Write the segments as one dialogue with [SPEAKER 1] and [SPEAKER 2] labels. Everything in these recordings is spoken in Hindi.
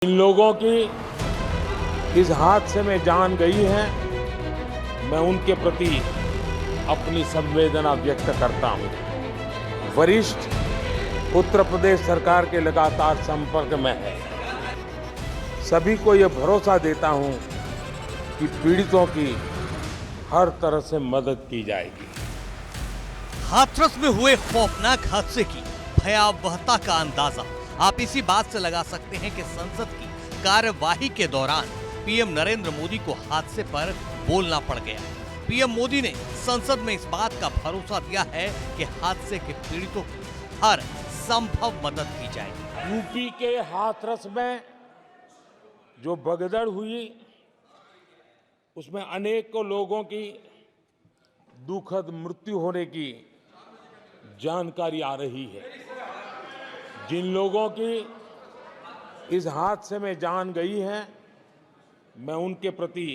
[SPEAKER 1] इन लोगों की इस हादसे में जान गई है, मैं उनके प्रति अपनी संवेदना व्यक्त करता हूं। वरिष्ठ उत्तर प्रदेश सरकार के लगातार संपर्क में है। सभी को यह भरोसा देता हूं कि पीड़ितों की हर तरह से मदद की जाएगी।
[SPEAKER 2] हाथरस में हुए खौफनाक हादसे की भयावहता का अंदाजा आप इसी बात से लगा सकते हैं कि संसद की कार्यवाही के दौरान पीएम नरेंद्र मोदी को हादसे पर बोलना पड़ गया। पीएम मोदी ने संसद में इस बात का भरोसा दिया है कि हादसे के पीड़ितों की हर संभव मदद की जाएगी।
[SPEAKER 1] यूपी के हाथरस में जो भगदड़ हुई, उसमें अनेकों लोगों की दुखद मृत्यु होने की जानकारी आ रही है। जिन लोगों की इस हादसे में जान गई है, मैं उनके प्रति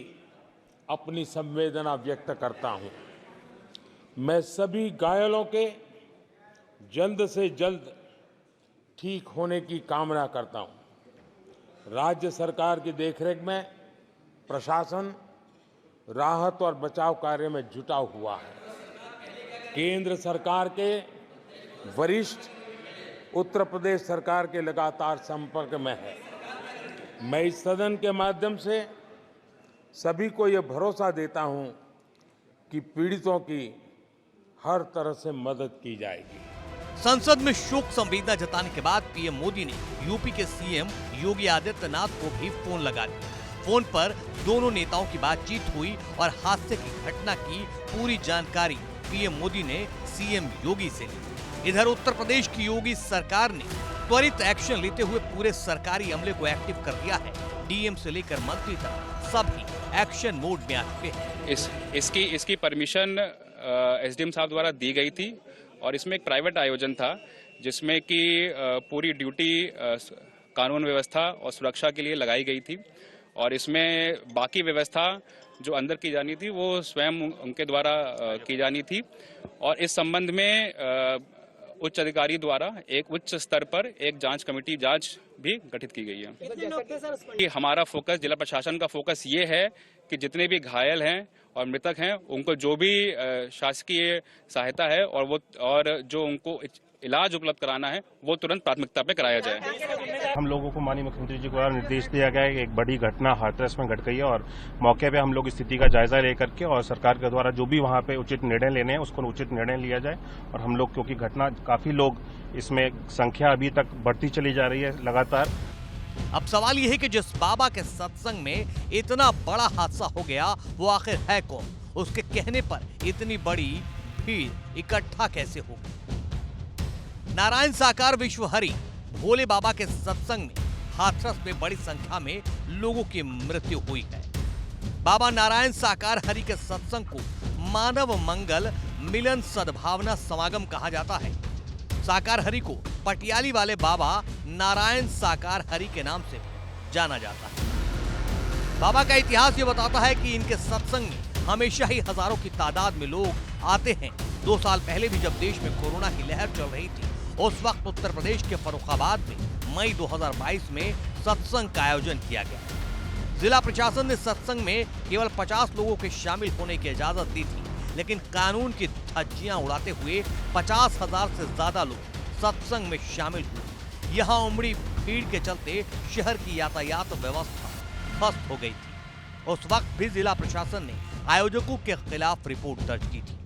[SPEAKER 1] अपनी संवेदना व्यक्त करता हूं। मैं सभी घायलों के जल्द से जल्द ठीक होने की कामना करता हूं। राज्य सरकार की देखरेख में प्रशासन राहत और बचाव कार्य में जुटा हुआ है। केंद्र सरकार के वरिष्ठ उत्तर प्रदेश सरकार के लगातार संपर्क में है। मैं इस सदन के माध्यम से सभी को यह भरोसा देता हूं कि पीड़ितों की हर तरह से मदद की जाएगी।
[SPEAKER 2] संसद में शोक संवेदना जताने के बाद पीएम मोदी ने यूपी के सीएम योगी आदित्यनाथ को भी फोन लगा दिया। फोन पर दोनों नेताओं की बातचीत हुई और हादसे की घटना की पूरी जानकारी पीएम मोदी ने सीएम योगी से ली। इधर उत्तर प्रदेश की योगी सरकार ने त्वरित एक्शन लेते हुए पूरे सरकारी अमले को एक्टिव कर दिया है। डीएम से लेकर मंत्री तक सभी एक्शन मोड में आ चुके हैं।
[SPEAKER 3] इसकी परमिशन एसडीएम साहब द्वारा दी गई थी और इसमें एक प्राइवेट आयोजन था जिसमें कि पूरी ड्यूटी कानून व्यवस्था और सुरक्षा के लिए लगाई गई थी और इसमें बाकी व्यवस्था जो अंदर की जानी थी वो स्वयं उनके द्वारा की जानी थी। और इस संबंध में उच्च अधिकारी द्वारा एक उच्च स्तर पर एक जांच कमेटी भी गठित की गई है। हमारा फोकस, जिला प्रशासन का फोकस ये है कि जितने भी घायल हैं और मृतक हैं उनको जो भी शासकीय सहायता है और जो उनको इलाज उपलब्ध कराना है वो तुरंत प्राथमिकता पे कराया जाए।
[SPEAKER 4] हम लोगों को माननीय मुख्यमंत्री जी द्वारा निर्देश दिया गया है कि एक बड़ी घटना हाथरस में घट गई है और मौके पे हम लोग स्थिति का जायजा लेकर के और सरकार के द्वारा जो भी वहां पे उचित निर्णय लेने हैं उसको उचित निर्णय लिया जाए। और हम लोग, क्योंकि घटना काफी लोग इसमें संख्या अभी तक बढ़ती चली जा रही है लगातार।
[SPEAKER 2] अब सवाल यह है कि जिस बाबा के सत्संग में इतना बड़ा हादसा हो गया वो आखिर है कौन? उसके कहने पर इतनी बड़ी भीड़ इकट्ठा कैसे हो गई? नारायण साकार विश्व हरि भोले बाबा के सत्संग में हाथरस में बड़ी संख्या में लोगों की मृत्यु हुई है। बाबा नारायण साकार हरि के सत्संग को मानव मंगल मिलन सद्भावना समागम कहा जाता है। साकार हरि को पटियाली वाले बाबा नारायण साकार हरि के नाम से जाना जाता है। बाबा का इतिहास ये बताता है कि इनके सत्संग में हमेशा ही हजारों की तादाद में लोग आते हैं। 2 साल पहले भी जब देश में कोरोना की लहर चल रही थी, उस वक्त उत्तर प्रदेश के फर्रुखाबाद में मई 2022 में सत्संग का आयोजन किया गया। जिला प्रशासन ने सत्संग में केवल 50 लोगों के शामिल होने की इजाजत दी थी, लेकिन कानून की धज्जियां उड़ाते हुए 50,000 से ज्यादा लोग सत्संग में शामिल हुए। यहाँ उमड़ी भीड़ के चलते शहर की यातायात व्यवस्था ध्वस्त हो गई थी। उस वक्त भी जिला प्रशासन ने आयोजकों के खिलाफ रिपोर्ट दर्ज की थी।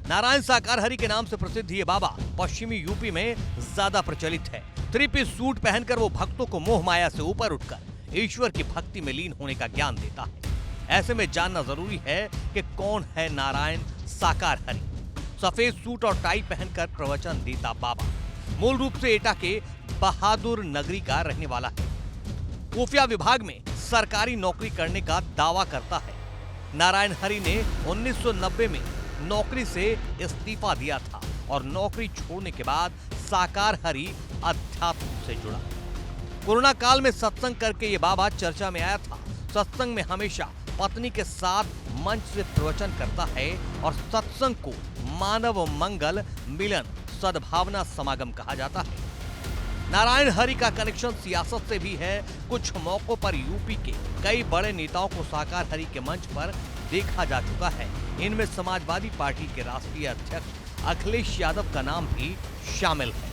[SPEAKER 2] नारायण साकार हरि के नाम से प्रसिद्ध ये बाबा पश्चिमी यूपी में ज्यादा प्रचलित है। 3-पीस सूट पहनकर वो भक्तों को मोह माया से ऊपर उठकर ईश्वर की भक्ति में लीन होने का ज्ञान देता है। ऐसे में जानना जरूरी है कि कौन है नारायण साकार हरि। सफेद सूट और टाई पहनकर प्रवचन देता बाबा मूल रूप से एटा के बहादुर नगरी का रहने वाला है। खुफिया विभाग में सरकारी नौकरी करने का दावा करता है। नारायण हरि ने 1990 में नौकरी से इस्तीफा दिया था और नौकरी छोड़ने के बाद साकार हरि अध्यात्म से जुड़ा। कोरोना काल में सत्संग करके ये बाबा चर्चा में आया था। सत्संग में हमेशा पत्नी के साथ मंच से प्रवचन करता है और सत्संग को मानव मंगल मिलन सद्भावना समागम कहा जाता है। नारायण हरि का कनेक्शन सियासत से भी है। कुछ मौकों पर यूपी के कई बड़े नेताओं को साकार हरि के मंच पर देखा जा चुका है। इनमें समाजवादी पार्टी के राष्ट्रीय अध्यक्ष अखिलेश यादव का नाम भी शामिल है।